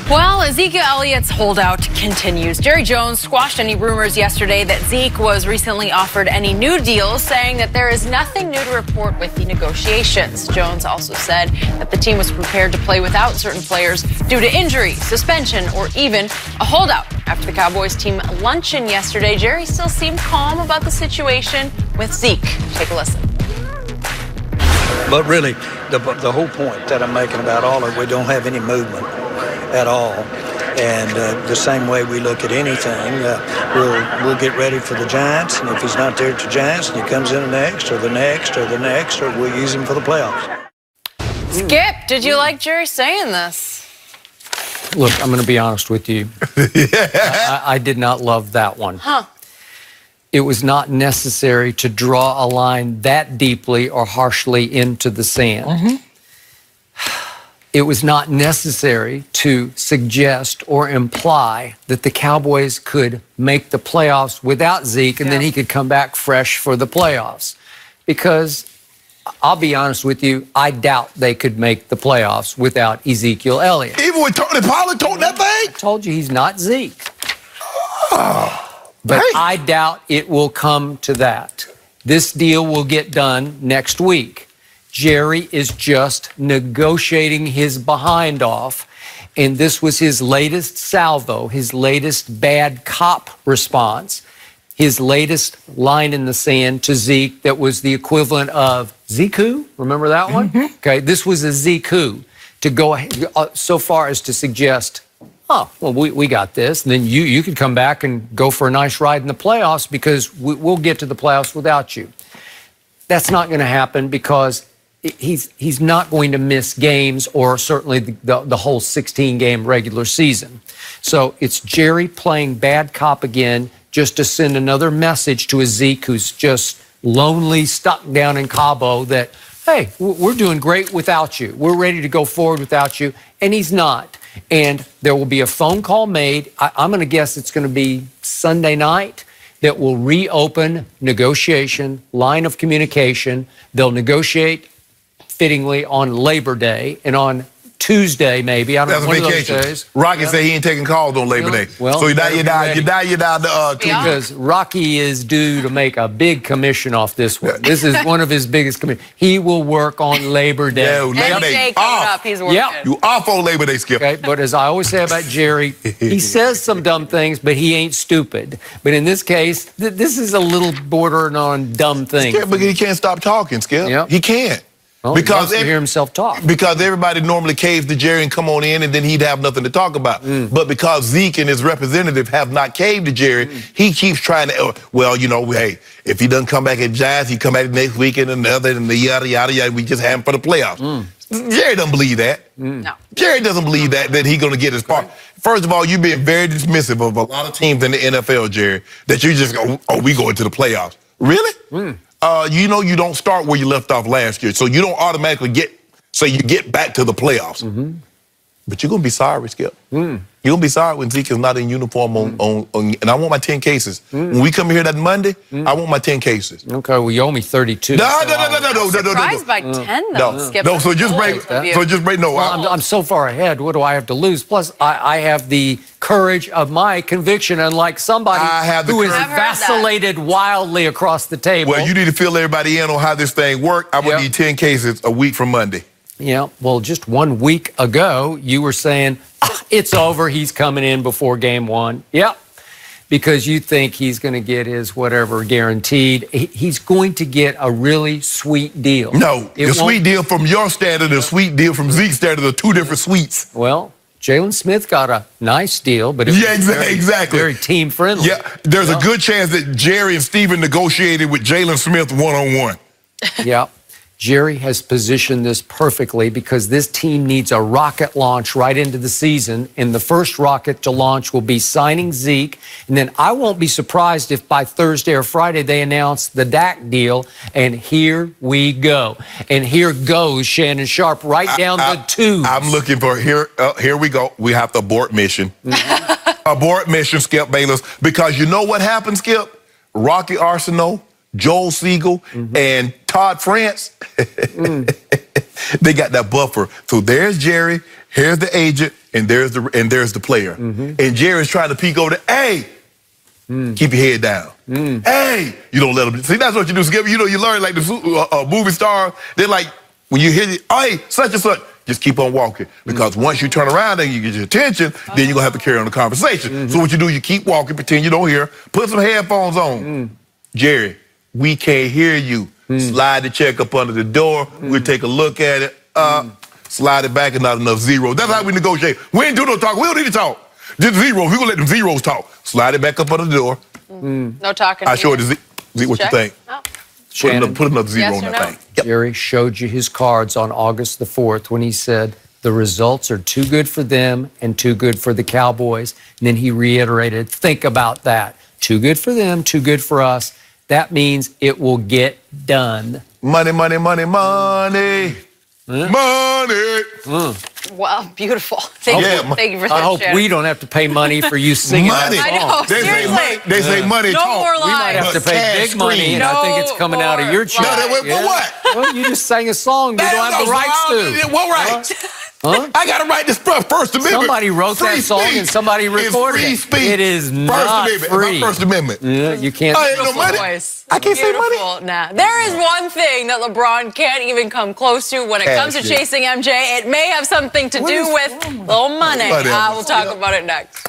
Well, Ezekiel Elliott's holdout continues. Jerry Jones squashed any rumors yesterday that Zeke was recently offered any new deals, saying that there is nothing new to report with the negotiations. Jones also said that the team was prepared to play without certain players due to injury, suspension, or even a holdout. After the Cowboys team luncheon yesterday, Jerry still seemed calm about the situation with Zeke. Take a listen. But really, the whole point that I'm making about all of it, we don't have any movement at all. And the same way we look at anything, we'll get ready for the Giants. And if he's not there at the Giants, and he comes in the next, or the next, or the next, or we'll use him for the playoffs. Skip, did you like Jerry saying this? Look, I'm going to be honest with you. I did not love that one. It was not necessary to draw a line that deeply or harshly into the sand. It was not necessary to suggest or imply that the Cowboys could make the playoffs without Zeke and then he could come back fresh for the playoffs. Because I'll be honest with you, I doubt they could make the playoffs without Ezekiel Elliott. Even when Tony Pollard told that thing? I told you he's not Zeke. But I doubt it will come to that. This deal will get done next week. Jerry is just negotiating his behind off, and this was his latest salvo, his latest bad cop response, his latest line in the sand to Zeke that was the equivalent of Zeke who? Remember that one? Okay, this was a Zeke who, to go so far as to suggest, oh, well, we got this. And then you could come back and go for a nice ride in the playoffs because we'll get to the playoffs without you. That's not going to happen because he's not going to miss games or certainly the whole 16-game regular season. So it's Jerry playing bad cop again just to send another message to a Zeke who's just lonely, stuck down in Cabo that, hey, we're doing great without you. We're ready to go forward without you. And he's not. And there will be a phone call made. I'm going to guess it's going to be Sunday night that will reopen negotiation, line of communication. They'll negotiate fittingly on Labor Day and on Tuesday, maybe. I don't know, one of those days. Rocky said he ain't taking calls on Labor Day. Well, so you down because Rocky is due to make a big commission off this one. This is one of his biggest commissions. He will work on Labor Day. Yeah, Labor Day coming up, he's working. You off on Labor Day, Skip. Okay, but as I always say about Jerry, he says some dumb things, but he ain't stupid. But in this case, this is a little bordering on dumb thing. Skip, but he can't stop talking, Skip. Yep. He can't. Well, because he hear himself talk. Because everybody normally caves to Jerry and come on in, and then he'd have nothing to talk about. But because Zeke and his representative have not caved to Jerry, he keeps trying to, well, you know, hey, if he doesn't come back at Giants, he come back next week and another, and the yada, yada, yada, we just have him for the playoffs. Jerry doesn't believe that. No. Jerry doesn't believe that he's going to get his part. First of all, you're being very dismissive of a lot of teams in the NFL, Jerry, that you just go, oh, we going to the playoffs. Really? You know you don't start where you left off last year, so you don't automatically get back to the playoffs. But you're going to be sorry, Skip. You're going to be sorry when Zeke is not in uniform and I want my 10 cases. When we come here that Monday, I want my 10 cases. Okay, well, you owe me 32. No. Surprised by 10, though, Skip. No, so just break, no. Well, I'm so far ahead. What do I have to lose? Plus, I have the courage of my conviction, unlike somebody who has vacillated wildly across the table. Well, you need to fill everybody in on how this thing works. I'm going to need 10 cases a week from Monday. Yeah, well, just 1 week ago, you were saying, it's over, he's coming in before game one. Yep, because you think he's going to get his whatever guaranteed. He's going to get a really sweet deal. No, the sweet deal from your standard and the sweet deal from Zeke's standard are two different sweets. Well, Jalen Smith got a nice deal, but it was exactly. very team-friendly. Yeah, there's a good chance that Jerry and Steven negotiated with Jalen Smith one-on-one. Yeah. Jerry has positioned this perfectly because this team needs a rocket launch right into the season, and the first rocket to launch will be signing Zeke, and then I won't be surprised if by Thursday or Friday they announce the Dak deal, and here we go. And here goes Shannon Sharp right down the tubes. I'm looking for, here we go. We have to abort mission. Abort mission, Skip Bayless, because you know what happened, Skip? Rocky Arsenault, Joel Siegel, and Todd France, they got that buffer. So there's Jerry, here's the agent, and there's the player. And Jerry's trying to peek over there. Hey, keep your head down. Hey, you don't let them. See, that's what you do. Skip. You know, you learn like the movie stars. They're like, when you hear it, hey, such and such, just keep on walking. Because once you turn around and you get your attention, then you're going to have to carry on the conversation. So what you do, you keep walking, pretend you don't hear, put some headphones on. Jerry, we can't hear you. Slide the check up under the door. We'll take a look at it. Slide it back and not enough zeros. That's how we negotiate. We ain't do no talk. We don't need to talk. Just zeros. We're going to let them zeros talk. Slide it back up under the door. No talking. I showed it. Zeke, what you think? Oh. Put another zero Yes on or that no? thing. Yep. Jerry showed you his cards on August the 4th when he said the results are too good for them and too good for the Cowboys. And then he reiterated, think about that. Too good for them, too good for us. That means it will get done. Money, money, money, money. Money. Wow, beautiful. Thank you for that, I hope Shannon. we don't have to pay money for you singing Money. that I song. know, They say seriously. money. They say money No talk. more We might lies. have to pay Cash big money, and scream. I think it's coming out of your No check. more lies. For what? Well, you just sang a song you don't have the rights to. What rights? Huh? I got to write this First Amendment. Somebody wrote that Free song speech. and somebody recorded It's it. free speech. It is First not Amendment. free. My First Amendment. Yeah, you can't. I ain't no money. Voice. I can't say money. Beautiful. Nah. There is one thing that LeBron can't even come close to when it comes to Cash, yeah. chasing MJ. It may have something to do with little money. Whatever. We'll talk about it next.